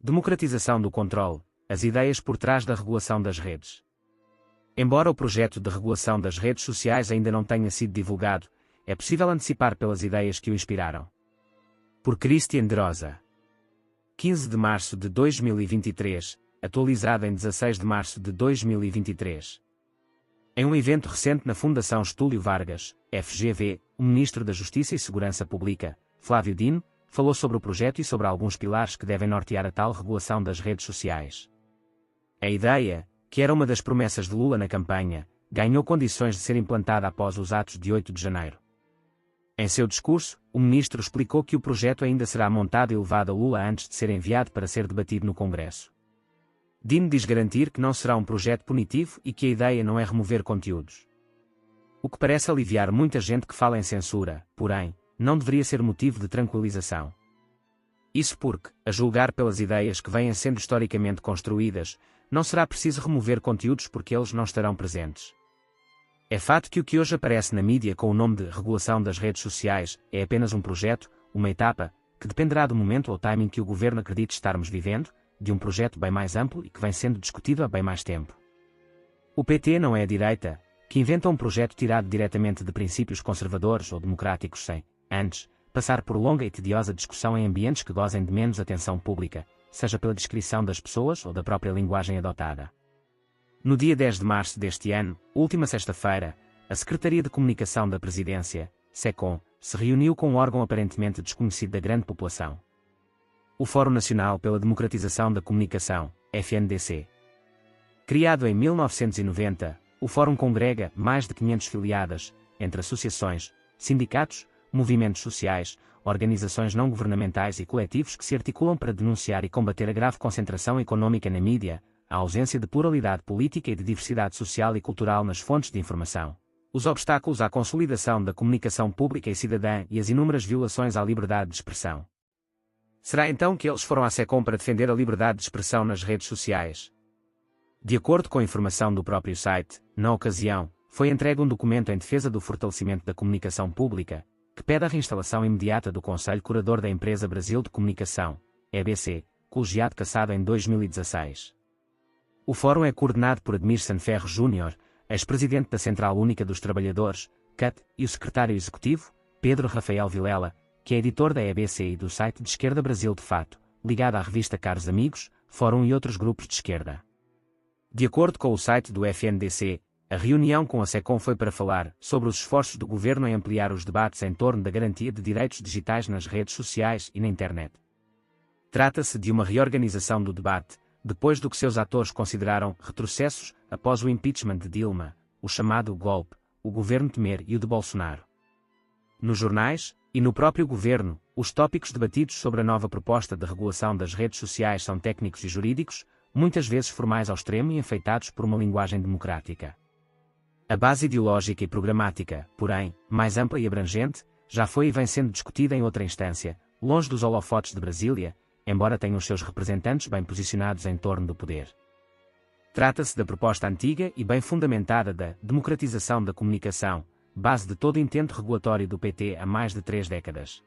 Democratização do controle, as ideias por trás da regulação das redes. Embora o projeto de regulação das redes sociais ainda não tenha sido divulgado, é possível antecipar pelas ideias que o inspiraram. Por Christian de Rosa. 15 de março de 2023, atualizado em 16 de março de 2023. Em um evento recente na Fundação Getúlio Vargas, FGV, o Ministro da Justiça e Segurança Pública, Flávio Dino, falou sobre o projeto e sobre alguns pilares que devem nortear a tal regulação das redes sociais. A ideia, que era uma das promessas de Lula na campanha, ganhou condições de ser implantada após os atos de 8 de janeiro. Em seu discurso, o ministro explicou que o projeto ainda será montado e levado a Lula antes de ser enviado para ser debatido no Congresso. Dino diz garantir que não será um projeto punitivo e que a ideia não é remover conteúdos. O que parece aliviar muita gente que fala em censura, porém, não deveria ser motivo de tranquilização. Isso porque, a julgar pelas ideias que vêm sendo historicamente construídas, não será preciso remover conteúdos porque eles não estarão presentes. É fato que o que hoje aparece na mídia com o nome de regulação das redes sociais é apenas um projeto, uma etapa, que dependerá do momento ou timing que o governo acredite estarmos vivendo, de um projeto bem mais amplo e que vem sendo discutido há bem mais tempo. O PT não é a direita, que inventa um projeto tirado diretamente de princípios conservadores ou democráticos sem, antes, passar por longa e tediosa discussão em ambientes que gozem de menos atenção pública, seja pela descrição das pessoas ou da própria linguagem adotada. No dia 10 de março deste ano, última sexta-feira, a Secretaria de Comunicação da Presidência, SECOM, se reuniu com um órgão aparentemente desconhecido da grande população. O Fórum Nacional pela Democratização da Comunicação, FNDC. Criado em 1990, o Fórum congrega mais de 500 filiadas, entre associações, sindicatos, movimentos sociais, organizações não governamentais e coletivos que se articulam para denunciar e combater a grave concentração econômica na mídia, a ausência de pluralidade política e de diversidade social e cultural nas fontes de informação, os obstáculos à consolidação da comunicação pública e cidadã e as inúmeras violações à liberdade de expressão. Será então que eles foram à SECOM para defender a liberdade de expressão nas redes sociais? De acordo com a informação do próprio site, na ocasião, foi entregue um documento em defesa do fortalecimento da comunicação pública, que pede a reinstalação imediata do Conselho Curador da Empresa Brasil de Comunicação, EBC, colegiado cassado em 2016. O fórum é coordenado por Admir Sanferro Júnior, ex-presidente da Central Única dos Trabalhadores, CUT, e o secretário executivo, Pedro Rafael Vilela, que é editor da EBC e do site de esquerda Brasil de Fato, ligado à revista Caros Amigos, Fórum e outros grupos de esquerda. De acordo com o site do FNDC, a reunião com a SECOM foi para falar sobre os esforços do governo em ampliar os debates em torno da garantia de direitos digitais nas redes sociais e na internet. Trata-se de uma reorganização do debate, depois do que seus atores consideraram retrocessos após o impeachment de Dilma, o chamado golpe, o governo Temer e o de Bolsonaro. Nos jornais, e no próprio governo, os tópicos debatidos sobre a nova proposta de regulação das redes sociais são técnicos e jurídicos, muitas vezes formais ao extremo e enfeitados por uma linguagem democrática. A base ideológica e programática, porém, mais ampla e abrangente, já foi e vem sendo discutida em outra instância, longe dos holofotes de Brasília, embora tenha os seus representantes bem posicionados em torno do poder. Trata-se da proposta antiga e bem fundamentada da democratização da comunicação, base de todo o intento regulatório do PT há mais de 3 décadas.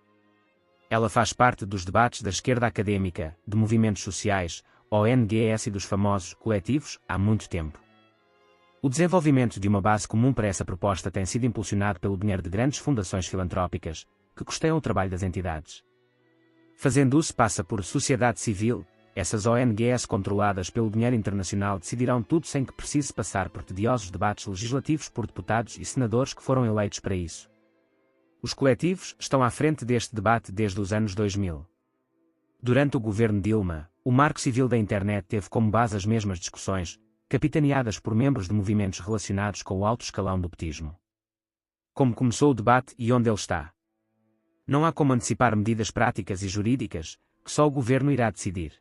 Ela faz parte dos debates da esquerda académica, de movimentos sociais, ONGs e dos famosos coletivos há muito tempo. O desenvolvimento de uma base comum para essa proposta tem sido impulsionado pelo dinheiro de grandes fundações filantrópicas, que custeiam o trabalho das entidades. Fazendo-se passa por sociedade civil, essas ONGs controladas pelo dinheiro internacional decidirão tudo sem que precise passar por tediosos debates legislativos por deputados e senadores que foram eleitos para isso. Os coletivos estão à frente deste debate desde os anos 2000. Durante o governo Dilma, o Marco Civil da Internet teve como base as mesmas discussões, capitaneadas por membros de movimentos relacionados com o alto escalão do petismo. Como começou o debate e onde ele está? Não há como antecipar medidas práticas e jurídicas, que só o governo irá decidir.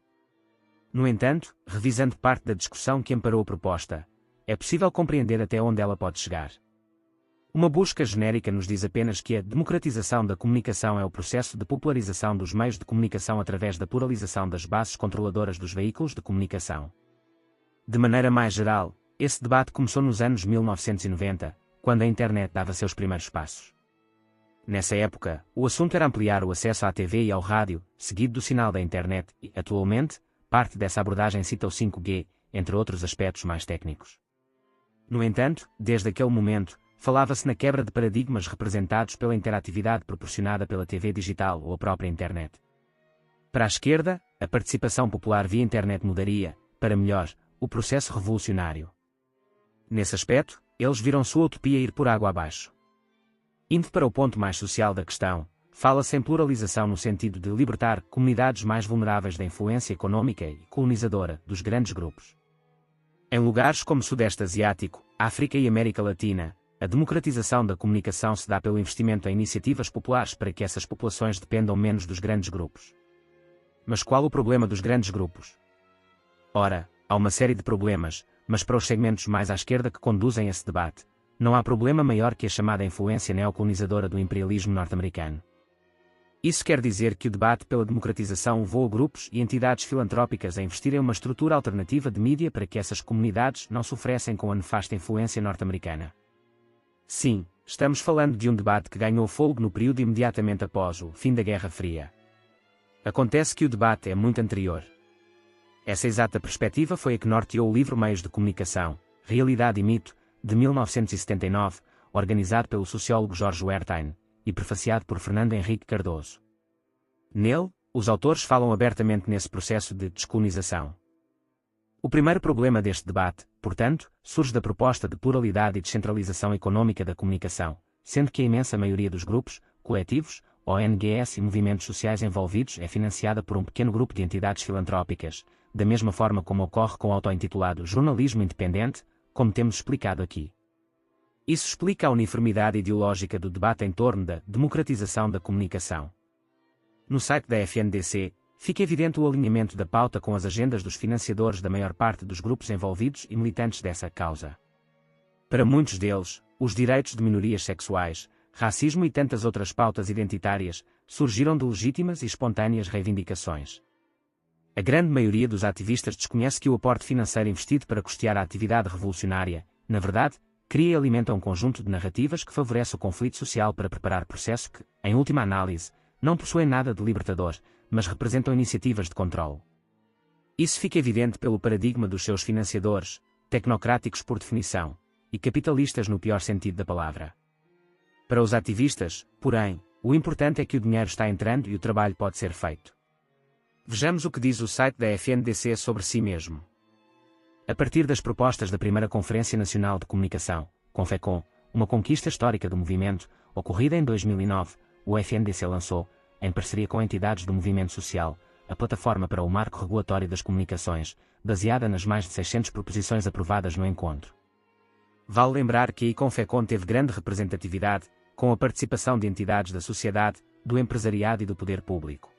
No entanto, revisando parte da discussão que amparou a proposta, é possível compreender até onde ela pode chegar. Uma busca genérica nos diz apenas que a democratização da comunicação é o processo de popularização dos meios de comunicação através da pluralização das bases controladoras dos veículos de comunicação. De maneira mais geral, esse debate começou nos anos 1990, quando a internet dava seus primeiros passos. Nessa época, o assunto era ampliar o acesso à TV e ao rádio, seguido do sinal da internet, e, atualmente, parte dessa abordagem cita o 5G, entre outros aspectos mais técnicos. No entanto, desde aquele momento, falava-se na quebra de paradigmas representados pela interatividade proporcionada pela TV digital ou a própria internet. Para a esquerda, a participação popular via internet mudaria, para melhor, o processo revolucionário. Nesse aspecto, eles viram sua utopia ir por água abaixo. Indo para o ponto mais social da questão, fala-se em pluralização no sentido de libertar comunidades mais vulneráveis da influência econômica e colonizadora dos grandes grupos. Em lugares como o Sudeste Asiático, África e América Latina, a democratização da comunicação se dá pelo investimento em iniciativas populares para que essas populações dependam menos dos grandes grupos. Mas qual o problema dos grandes grupos? Ora, há uma série de problemas, mas para os segmentos mais à esquerda que conduzem esse debate, não há problema maior que a chamada influência neocolonizadora do imperialismo norte-americano. Isso quer dizer que o debate pela democratização levou a grupos e entidades filantrópicas a investir em uma estrutura alternativa de mídia para que essas comunidades não sofressem com a nefasta influência norte-americana. Sim, estamos falando de um debate que ganhou fôlego no período imediatamente após o fim da Guerra Fria. Acontece que o debate é muito anterior. Essa exata perspectiva foi a que norteou o livro Meios de Comunicação, Realidade e Mito, de 1979, organizado pelo sociólogo Jorge Wertheim, e prefaciado por Fernando Henrique Cardoso. Nele, os autores falam abertamente nesse processo de descolonização. O primeiro problema deste debate, portanto, surge da proposta de pluralidade e descentralização econômica da comunicação, sendo que a imensa maioria dos grupos, coletivos, ONGs e movimentos sociais envolvidos é financiada por um pequeno grupo de entidades filantrópicas, da mesma forma como ocorre com o auto-intitulado jornalismo independente, como temos explicado aqui. Isso explica a uniformidade ideológica do debate em torno da democratização da comunicação. No site da FNDC, fica evidente o alinhamento da pauta com as agendas dos financiadores da maior parte dos grupos envolvidos e militantes dessa causa. Para muitos deles, os direitos de minorias sexuais, racismo e tantas outras pautas identitárias, surgiram de legítimas e espontâneas reivindicações. A grande maioria dos ativistas desconhece que o aporte financeiro investido para custear a atividade revolucionária, na verdade, cria e alimenta um conjunto de narrativas que favorece o conflito social para preparar processo que, em última análise, não possuem nada de libertador, mas representam iniciativas de controle. Isso fica evidente pelo paradigma dos seus financiadores, tecnocráticos por definição, e capitalistas no pior sentido da palavra. Para os ativistas, porém, o importante é que o dinheiro está entrando e o trabalho pode ser feito. Vejamos o que diz o site da FNDC sobre si mesmo. A partir das propostas da primeira Conferência Nacional de Comunicação, CONFECON, uma conquista histórica do movimento, ocorrida em 2009, o FNDC lançou, em parceria com entidades do movimento social, a Plataforma para o Marco Regulatório das Comunicações, baseada nas mais de 600 proposições aprovadas no encontro. Vale lembrar que a CONFECON teve grande representatividade, com a participação de entidades da sociedade, do empresariado e do poder público.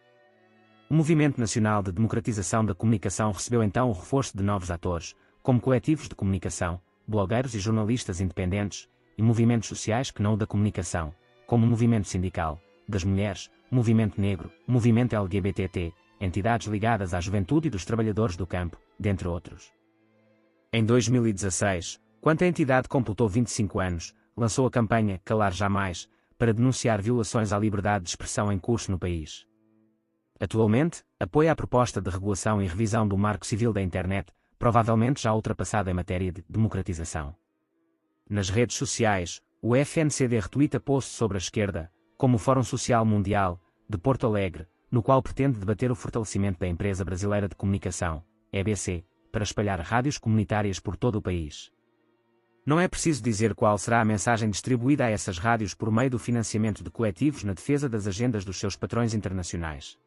O Movimento Nacional de Democratização da Comunicação recebeu então o reforço de novos atores, como coletivos de comunicação, blogueiros e jornalistas independentes, e movimentos sociais que não o da comunicação, como o movimento sindical, das mulheres, movimento negro, movimento LGBT, entidades ligadas à juventude e dos trabalhadores do campo, dentre outros. Em 2016, quando a entidade completou 25 anos, lançou a campanha Calar Jamais, para denunciar violações à liberdade de expressão em curso no país. Atualmente, apoia a proposta de regulação e revisão do Marco Civil da Internet, provavelmente já ultrapassada em matéria de democratização. Nas redes sociais, o FNCD retuita posts sobre a esquerda, como o Fórum Social Mundial, de Porto Alegre, no qual pretende debater o fortalecimento da Empresa Brasileira de Comunicação, EBC, para espalhar rádios comunitárias por todo o país. Não é preciso dizer qual será a mensagem distribuída a essas rádios por meio do financiamento de coletivos na defesa das agendas dos seus patrões internacionais.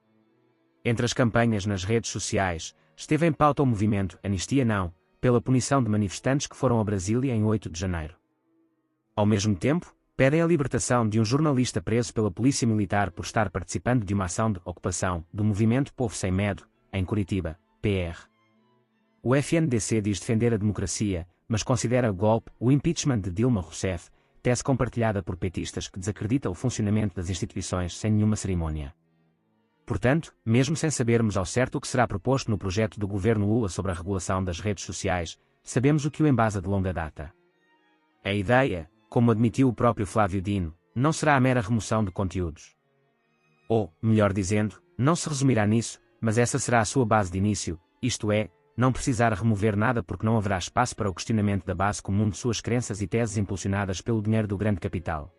Entre as campanhas nas redes sociais, esteve em pauta o movimento Anistia Não, pela punição de manifestantes que foram a Brasília em 8 de janeiro. Ao mesmo tempo, pedem a libertação de um jornalista preso pela Polícia Militar por estar participando de uma ação de ocupação do movimento Povo Sem Medo, em Curitiba, PR. O FNDC diz defender a democracia, mas considera golpe o impeachment de Dilma Rousseff, tese compartilhada por petistas que desacredita o funcionamento das instituições sem nenhuma cerimônia. Portanto, mesmo sem sabermos ao certo o que será proposto no projeto do governo Lula sobre a regulação das redes sociais, sabemos o que o embasa de longa data. A ideia, como admitiu o próprio Flávio Dino, não será a mera remoção de conteúdos. Ou, melhor dizendo, não se resumirá nisso, mas essa será a sua base de início, isto é, não precisar remover nada porque não haverá espaço para o questionamento da base comum de suas crenças e teses impulsionadas pelo dinheiro do grande capital.